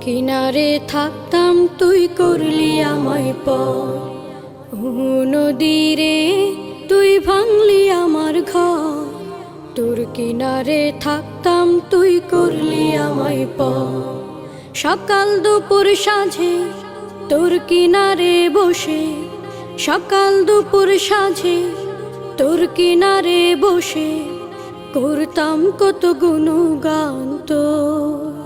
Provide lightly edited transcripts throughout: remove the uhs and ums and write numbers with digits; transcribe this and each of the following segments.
কিনারে থাকতাম তুই করলি আমায় পর। নদীরে তুই ভাঙলি আমার ঘর। তোর কিনারে থাকতাম তুই করলি আমায় পর। সকাল দুপুর সাঁঝে তোর কিনারে বসে, সকাল দুপুর সাঁঝে তোর কিনারে বসে করতাম কত গুণগান তোর।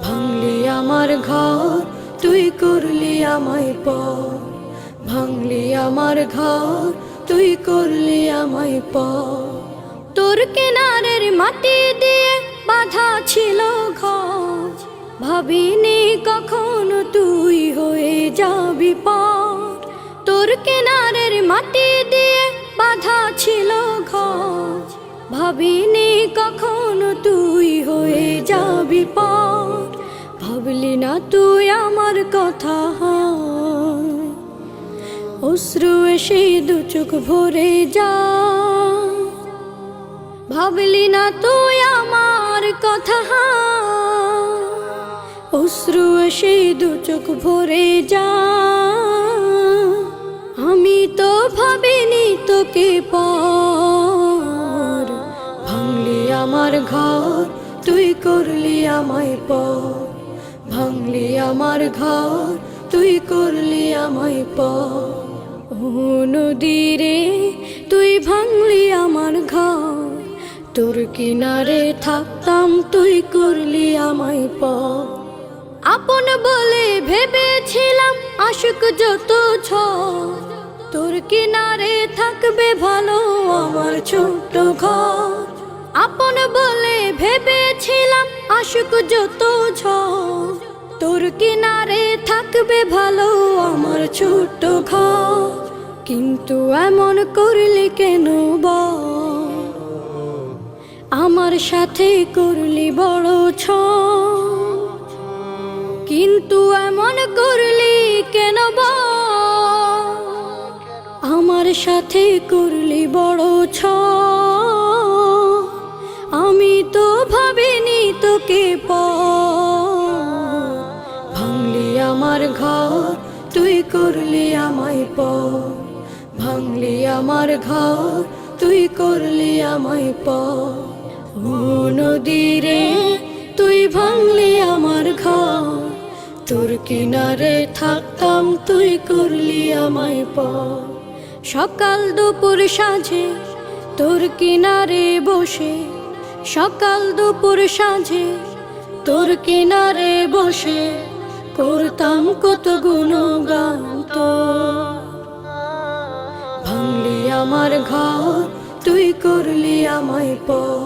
ভাঙলি আমার ঘর তুই করলি আমায় পর। ভাঙলি আমার ঘর তুই করলি আমায় পর। তোর কিনারের মাটি দিয়ে বাঁধা ছিল ঘর। ভাবিনি কখনো তুই হয়ে যাবি পার। তোর কিনারের মাটি দিয়ে বাঁধা ছিল ঘর। ভাবিনি কখনো তুই হয়ে যাবি পার। ভাবলি না তুই আমার কথা, অশ্রু এসে দু চোখ ভরে যা। ভাবলি না তুই আমার কথা, অশ্রু এসে দু চোখ ভরে যা। আমি তো ভাবিনি তোকে পর। ভাঙলি আমার ঘর তুই করলি আমায় পর। ভাঙলি আমার ঘর তুই করলি আমায় পর। নদীরে তুই ভাঙলি আমার ঘর। তোর কিনারে থাকতাম তুই করলি আমায় পর। আপন বলে ভেবেছিলাম আশুক যত ঝড়। তোর কিনারে থাকবে ভালো আমার ছোট্ট ঘর। আপন বলে ভেবেছিলাম আশুক যত ঝড়। তোর কিনারে থাকবে ভালো আমার ছোট্ট ঘর। কিন্তু এমন করলি কেন বল? আমার সাথে করলি বড় ছল। কিন্তু এমন করলি কেন বল? আমার সাথে করলি বড় ছল। আমি তো ভাবিনি তোকে পর। ভাঙলি আমার ঘর তুই করলি আমায় পর। ভাঙলি আমার ঘর তুই করলি আমায় পর। নদীরে তুই ভাঙলি আমার ঘর। তোর কিনারে থাকতাম তুই করলি আমায় পর। সকাল দুপুর সাঁঝে তোর কিনারে বসে, সকাল দুপুর সাঁঝে তোর কিনারে বসে করতাম কত গুণগান তোর। ভাঙলি আমার ঘর তুই করলি আমায় পর।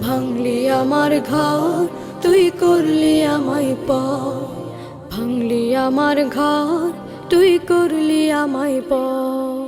ভাঙলি আমার ঘর তুই করলি আমায় পর। ভাঙলি আমার ঘর তুই করলি আমায় পর।